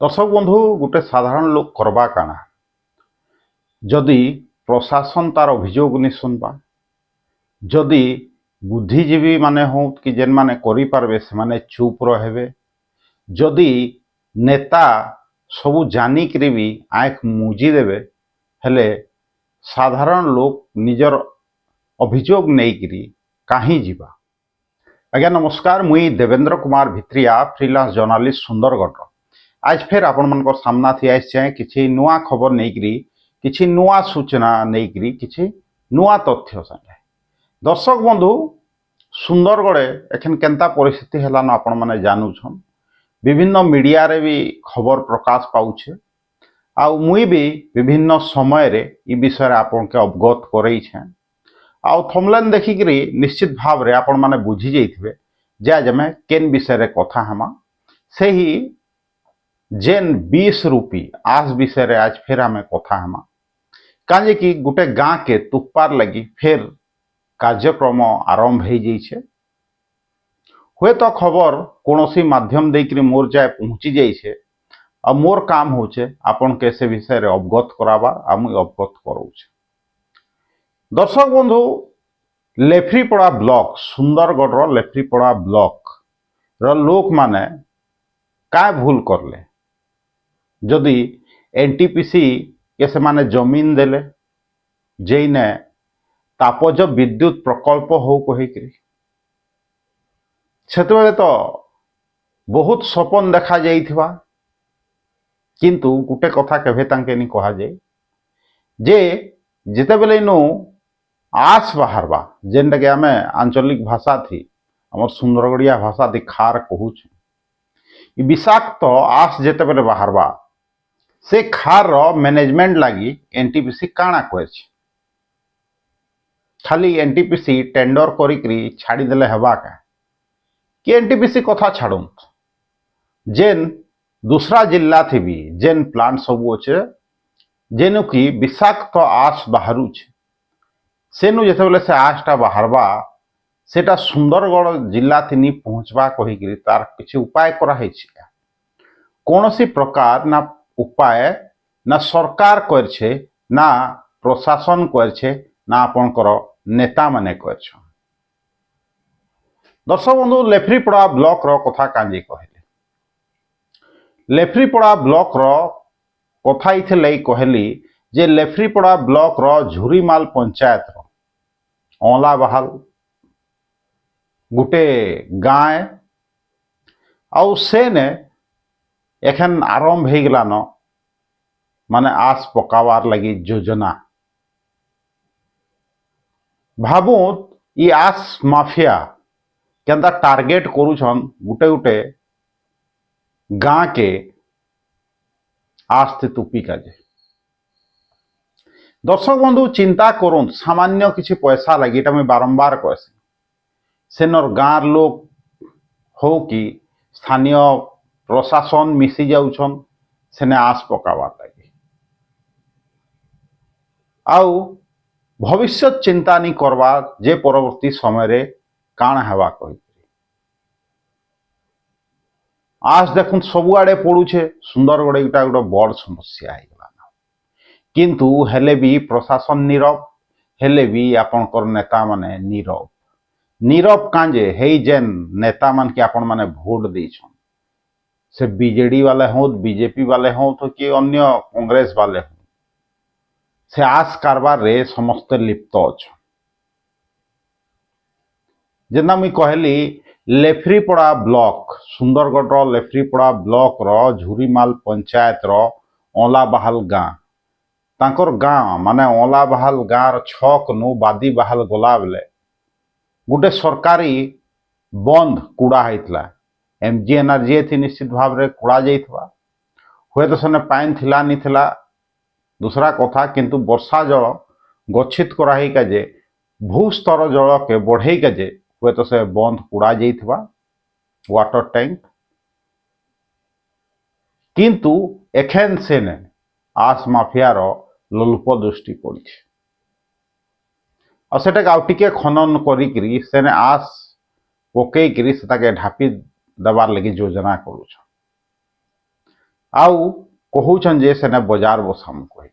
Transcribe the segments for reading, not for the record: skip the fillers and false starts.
दर्शक बंधु गोटे साधारण लोक करवा काना जदि प्रशासन तार अभियोग नहीं सुनवा जदि बुद्धिजीवी माने हो कि जेन माने करि पारबे से माने चुप रहे जदि नेता सबू जानिक भी आँख मुजी देवे हेले साधारण लोक निजर अभियोग नहीं कहीं जीवा। आज्ञा नमस्कार, मुई देवेंद्र कुमार भित्रिया फ्रीलांस जर्नालिस्ट सुंदरगढ़ आज फिर आपण मन सामना थी आए किसी नुआ खबर नहीं किसी नुआ सूचना नहीं किसी नुआ तथ्य संगे। दर्शक बंधु सुंदरगढ़े एखन केंता परिस्थिति हेलान आपण माने जानूछन, विभिन्न मीडिया रे भी खबर प्रकाश पाउछे आ मुई भी विभिन्न समय रे इ विषय आपन के अवगत करई छे आ थमलेन देखिकरी निश्चित भाव रे आपण माने बुझी जाइथिबे जे आज हमें केन विषय रे कथा हमा से ही जेन 20 रूपी आज विषय रे आज फिर हमें कथा हमा काजे कि गोटे गाँ के तुप्पार लगी फिर कार्यक्रम आरंभ हो जाइए। हुए तो खबर कौन माध्यम देकरी मोर जाए पहुँची जाइए और मोर काम होचे आपन के से विषय रे अवगत करावा आ मुई अवगत कराऊे। दर्शक बंधु लेफ्रीपड़ा ब्लॉक सुंदरगढ़ लेफ्रीपड़ा ब्लॉक रो लोक माने का भूल करले जदि एनटीपीसी के से माने जमीन देले जेने तापज विद्युत प्रकल्प हो कहीकि से तो बहुत सपन देखा जाइथिबा किंतु गोटे कथा केभे तांके नि कहा जाए जे जिते बेले इनु आस बाहरबा जेनटा कि आमे आंचलिक भाषा थी हमर सुंदरगढ़िया भाषा थी खार कहूछ विषाक्त आस जेते बेले बाहरबा से खार मैनेजमेंट लगी एनटीपीसी काना कहे खाली एनटीपीसी टेंडर करी छाड़ीदेले हवा का कि एनटीपीसी कथा छाड़ू जेन दूसरा जिला थी भी जेन प्लांट सब अच्छे जेनु कि विषाक्त आस बाहर सेनु जिते से आसटा बाहरबा सेटा सुंदरगढ़ जिला थी नहीं पहुँचवा कहीकि तार किसी उपाय कराई कौन सी प्रकार ना उपाय ना सरकार करछे ना प्रशासन करछे ना आपनकर नेता माने करछ। दर्शक बंधु लेफ्रीपड़ा ब्लॉक रो कथा कांजी कहले लेफ्रीपड़ा ब्लॉक रो कथा इथिले कहली जे लेफ्रीपड़ा ब्लॉक रो झुरीमाल पंचायत रो औला बहाल गुटे गाय आउ सेने एखन आरंभ हो गलान माने आस पकावार लगी योजना भावुत ये आस माफिया केंता टार्गेट करूछन गुटे गुटे गाँ के आस थे तुपी काजे। दर्शक बंधु चिंता करूँ सामान्य किसी पैसा लगी मैं बारंबार कहसी सेनर गाँर लोग हो कि स्थानीय प्रशासन मिसी जाउछन सेने आस पकावार लगी आउ भविष्य चिंता नहीं करवा जे परवर्ती समय रे काण हेवा कही आज देखुन सबुआड़े पड़ुछे सुंदरगढ़ एटा गोटे बड़ समस्या है किंतु हेले भी प्रशासन नीरव हेले भी आपनकर नेता माने नीरव नीरव कांजे हे जेन नेता मान के आपण माने भोट देछन से बीजेडी वाले हों बीजेपी वाले हों तो कि अन्य कांग्रेस वाले हों से आस कारबार रे समस्त लिप्त अच्छा जेना मुई कहली लेफ्रीपड़ा ब्लॉक सुंदरगढ़ लेफ्रीपड़ा ब्लॉक रो झुरीमाल पंचायत रो औला बहाल गाँ तांकर गाँ माने औला बहाल गाँर छक नु बादी बहाल गला बेले गोटे सरकारी बंद कूड़ा होता एमजीएनआरजी थी निश्चित भाव रे कूड़ा जाइथबा हुए तो सेने पाइन थिला नी थिला दूसरा कथा किंतु वर्षा जल गच्छित कराई का जे भूस्तर जल के बढ़ई का जे हुए तो से बंद कूड़ा जाइथबा वाटर टैंक किंतु एखेन सेने आस माफियार लोलुप दृष्टि पड़ी और सेटा आउ टिके खनन करी सेने आस पकईकरी से ढापी दबार लगी योजना करूछ आउ कहूछन जे सेने बजार बसामु कहि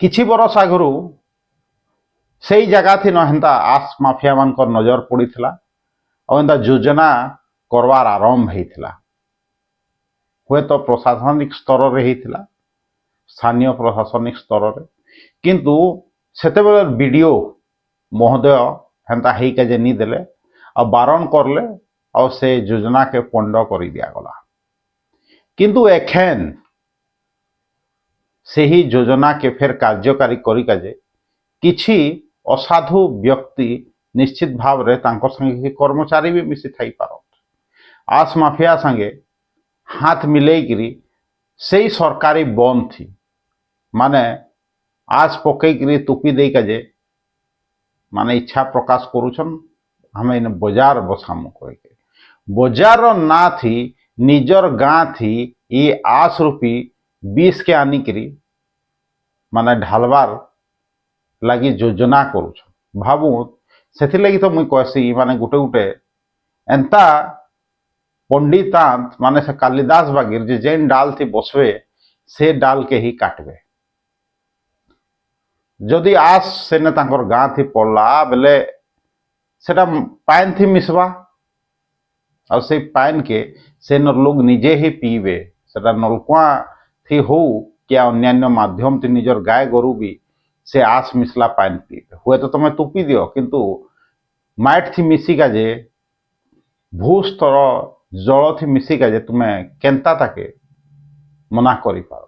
किछि बरस आगरू से जगह थी न हेन्ता आस माफिया मानकर नजर पड़ीथिला और एंता योजना करवार आरंभ होता हुए तो प्रशासनिक स्तर रे होता स्थानीय प्रशासनिक स्तर रे किंतु सेतेबेले वीडियो महोदय हेन्ता हेइके जे नी देले और बारण करले और से योजना के पंड कर दिया गला किंतु एखेन से ही योजना के फेर कार्यकारी करिका जे किछि असाधु व्यक्ति निश्चित भाव रे तांकर संगे कर्मचारी भी मिसी थाई पारत आस माफिया संगे हाथ मिलेकरी से सरकारी बंद थी माने आस पकईकरी तुपी देका जे माने इच्छा प्रकाश करुछन हमें इन बाजार बसामु कह बाजार ना थी निजर गाँ थी ये आस रूपी 20 के आनिकरी माने ढालबार लगी योजना करुछ भावु से लगी तो मुई कहसी माने गुटे गुटे एंता पंडितांत माने से कालिदास बागिर जे जेन डाल थी बसवे से डाल के ही काटबे जदि आस सेने तांकर गाँ थी पड़ला बेले सेटा पाइन थी मिसवा और से पाइन के से लोग निजे ही पीबे सेटा नलकुआ थी हो क्या अन्यान्य माध्यम थी निजर गाय गोरु भी से आस मिसला पाइन पीबे हुए तो तुम्हें तुपी दियो किंतु माइट थी मिसिका जे भूस्तर जल थी मिसिका जे तुम्हें केंता ताके मना करि पारो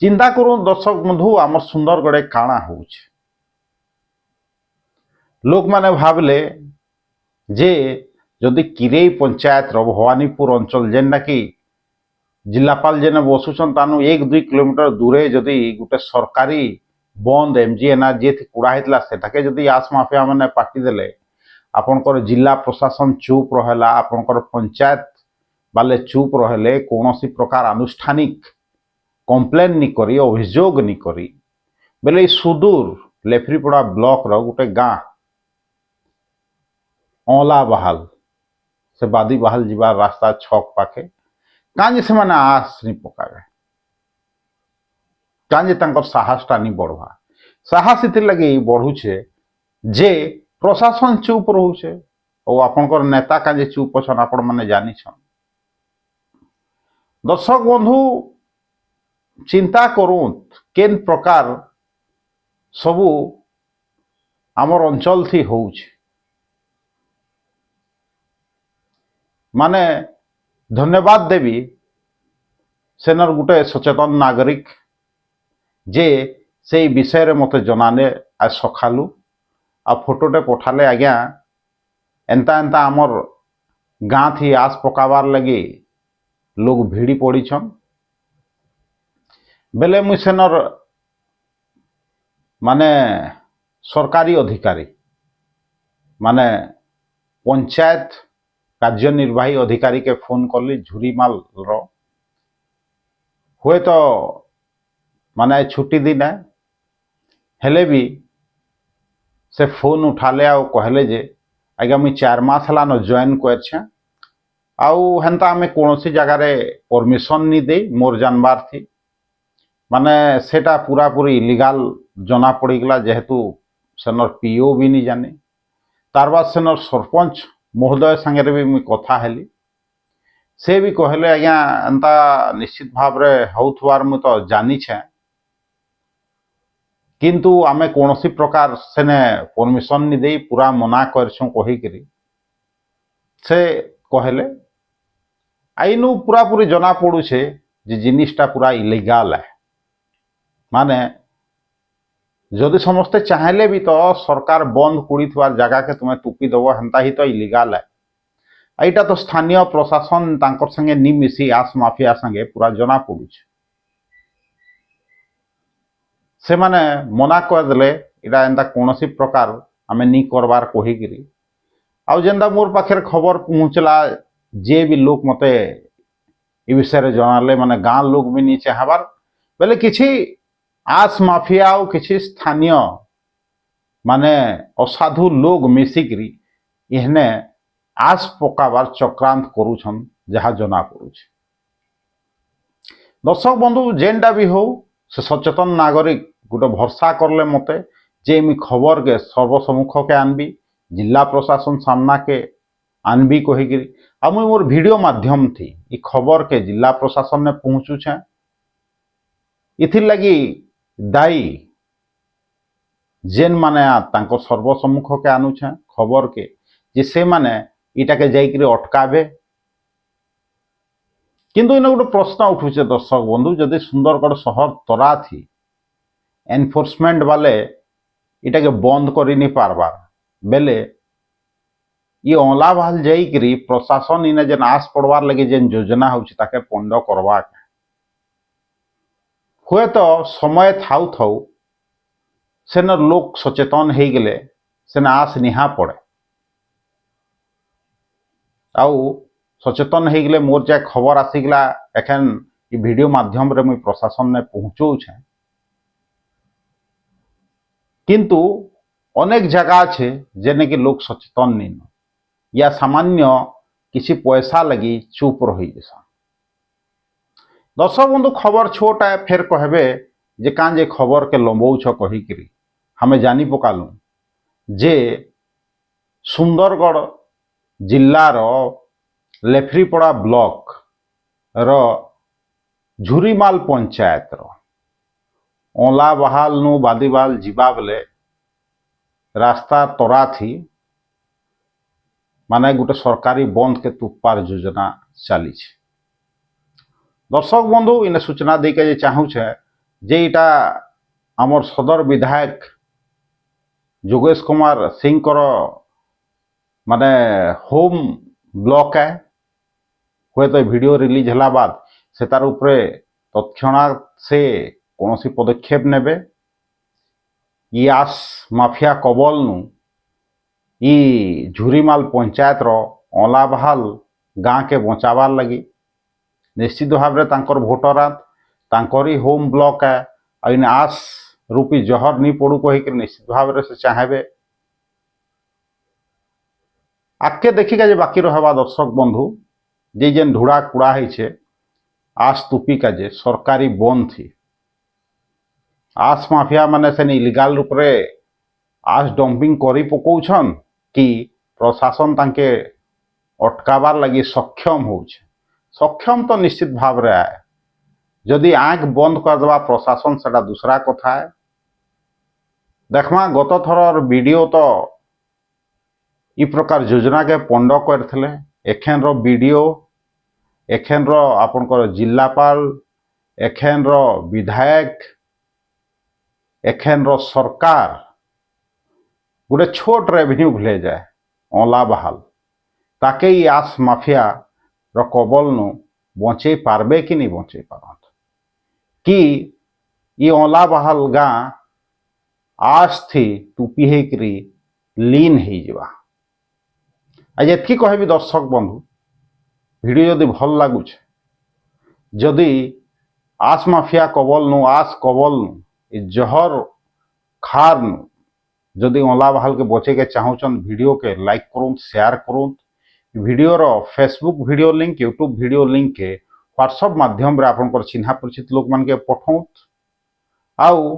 चिंता करूँ दर्शक बंधु आम सुंदरगढ़ काणा हो लोक माने भावले जे जदि किरेई पंचायत भवानीपुर अंचल जेनटा कि जिलापाल जेने बसुछन तानु 1-2 किलोमीटर दूरे जदि गोटे सरकारी बंद एमजीएनआरजी थी कुड़ा होता सेटाके जदि आस माफिया मैंने पाटी देले आपनकर जिला प्रशासन चुप रहला आपनकर पंचायत वाले चुप रहले कौनसी प्रकार आनुष्ठानिक कंप्लेन नहीं करी अभियोग नहीं करी बेले सुदूर लेफ्रीपड़ा ब्लॉक रो गोटे गाँ औला बहाल से बादी बहाल जीवा रास्ता छक पाखे काजे से माने आस नहीं पकावे काजे तांकर साहसटा नहीं बढ़वा साहस इति लगे बढ़ुछे जे प्रशासन चुप रहुछे और आपनकर नेता काजे चुप अछन आपण माने जानी छन दर्शक बंधु चिंता करूँ केन प्रकार सबू आमर अंचल थी होउछे माने धन्यवाद देवी सेनर गुटे सचेतन नागरिक जे से विषय रे मते जनाने आज सखालु आ फोटोटे पठाले आज्ञा एंता एंता आमर गाँ थी आस पकाबार लगी लोग भिड़ी पड़ी छन बेले मुई सेनर माने सरकारी अधिकारी माने पंचायत कार्यनिर्वाही अधिकारी के फोन करली झुरीमाल रो हुए तो माने छुट्टी दिन है हेले भी से फोन उठाले आ कहले जे आज्ञा मुई 4 मास हला न जॉइन करछे आउ हेन्ता आमे कोनोसी जगह रे परमिशन नहीं दे मोर जानबार थी माने सेटा पूरा पूरी इलीगल जना पड़ी गला जेहेतु सेनर पीओ भी नहीं जाने तार बाद सेनर सरपंच महोदय संगे भी मुई कथा हेली से भी कहले आज्ञा एंता निश्चित भाव रे होउथवार मु तो जानी छे किंतु आमे कोनोसी प्रकार सेने परमिशन नहीं दे पूरा मना करछो कहि करी से कहले आइनु पूरा पूरी जना पड़ू छे जे जिनिसटा पूरा इलीगल है माने जदि समस्ते चाहेले भी तो सरकार बंद कुड़ी जगह के तुम्हें तुपी दब हेन्ता ही तो इलीगल है एटा तो स्थानीय प्रशासन तांकर संगे नी मिसी आस माफिया संगे पूरा जना पड़ू से माने मना कर देले इटा एंता कोनोसी प्रकार आमे नी करबार कहि गिरी आ जेंदा मोर पाखे खबर पहुँचला जे भी लोक मते इ विषय रे जनाले माने गाँ लोग भी नी चाहबार बेले किछि आस माफिया और किसी स्थानीय माने असाधु लोग मिसिकी इहने आस पकाबार चक्रांत करुछन जहाँ जना पड़ुछ। दर्शक बंधु जेनटा भी हो से सचेतन नागरिक गोटे भरसा करले मते जे मी खबर के सर्वसम्मुख के आनबी जिला प्रशासन सामना के आनबी कहीकि आ मुई मोर वीडियो माध्यम थी इ खबर के जिला प्रशासन ने पहुँचुछे। इथिर लगी दायी जेन माने तांको सर्वसम्मुख के आनुछे खबर के जे से माने इटा के जाइकरी अटकाबे। किंतु इन गोटे प्रश्न उठुचे दर्शक बंधु जदि सुंदरगढ़ शहर तरा थी एनफोर्समेंट वाले इटा के बंद करी नहीं पारबार बेले ये अला भाल जाइकरी प्रशासन इने जेन आस पड़वार लगे जेन योजना होची ताके पंड करवा हुए तो समय थाउ थाउ सेन लोक सचेतन हो गले सेन आस निहा पड़े आउ सचेतन हो गले मोर जाए खबर आसीगला एखन इ वीडियो माध्यम रे मुई प्रशासन ने पहुँचौछे। किंतु अनेक जगह अच्छे जेने कि लोग सचेतन नहीं या सामान्य किसी पैसा लगी चुप रही जैसा। दर्शक बंधु खबर छोटा है फिर कहबे जे कान जे खबर के लंबौछ कहीकि हमें जानी पकालु जे सुंदरगढ़ जिल्लार लेफ्रीपड़ा ब्लॉक रो झुरीमाल पंचायत रो ओला बहाल नु बादीवाल जीवा बेले रास्ता तोरा थी माने गोटे सरकारी बंद के तुपार योजना चली। दर्शक बंधु इन सूचना दे के चाहूछे जे इटा आमर सदर विधायक जोगेश कुमार सिंह माने होम ब्लॉक है हुए तो वीडियो रिलीज हला बाद से तार उपरे तत्क्षणात से कौन सी पदक्षेप नेबे ये आस माफिया कबल नु झुरीमाल पंचायत रो ओला बहाल गाँ के बचावार लगी निश्चित भाव में तांकर भोटर तांकरी होम ब्लॉक है इन आस रूपी जहर नहीं पड़ू कहीकि निश्चित भाव से चाहेबे आगे देखिका जे बाकी रहा दर्शक बंधु जे जेन धुड़ा कुड़ा है आस तुपी का जे सरकारी बंद थी आस माफिया माने से इलीगाल रूप रे आस डंपिंग करी पकाउछन कि प्रशासन तांके अटकाबार लगी सक्षम हो सक्षम तो निश्चित भाव रे आए जदि आँख बंद करदेवा प्रशासन सेटा दूसरा कथा है। देखमा गत थर वीडियो तो इ प्रकार योजना के पंड करथिले एखेन रो वीडियो एखेन रो आपनकर जिलापाल एखेन रो विधायक एखेन रो सरकार गोटे छोट रेवेन्यू भूले जाए ओला बहाल ताके ये आस माफिया रो कबल नु बचे पारबे कि नहीं बचे पारत कि ये ओला बहाल गाँ आस थी टूपी हेकरी लीन हो जावा। आज एतकी कहबी दर्शक बंधु वीडियो जदि भल लगुच जदि आस माफिया कबल नु आस कबल नु जहर खार नु जदि ओला बहाल के बचे के चाहूचन वीडियो के लाइक करूँ शेयर करूँ वीडियो रो Facebook video link YouTube video link के व्हाट्सएप माध्यम रे आपनकर चिन्हा परिचित लोक मान के पठाउत आउ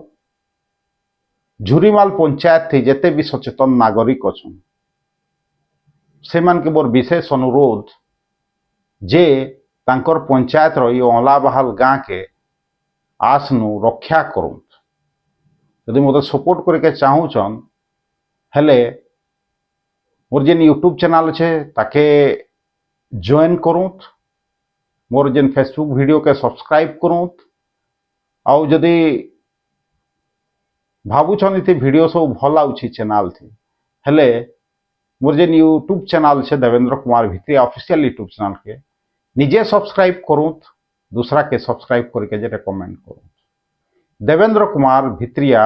झुरीमाल पंचायत थी जेते भी सचेतन नागरिक अच्छन से मान के मोर विशेष अनुरोध जे तांकर पंचायत रो ये ओला बहाल गाँ के आस नु रक्षा करूँ यदि मत सपोर्ट करके चाहूचन हेले मोर जेन यूट्यूब चैनल अच्छे ताके जॉइन करूँ मोर जेन फेसबुक वीडियो के सब्सक्राइब करूँ आउ जदि भावुछन इथे वीडियो सब भल आउछि चैनल थी हेले मोर जेन यूट्यूब चैनल छे Devendra Kumar Bhitriya official YouTube channel के निजे सब्सक्राइब करूँ दूसरा के सब्सक्राइब करके जे रेकमेंड करूँ। देवेंद्र कुमार भित्रिया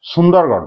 सुंदरगढ़।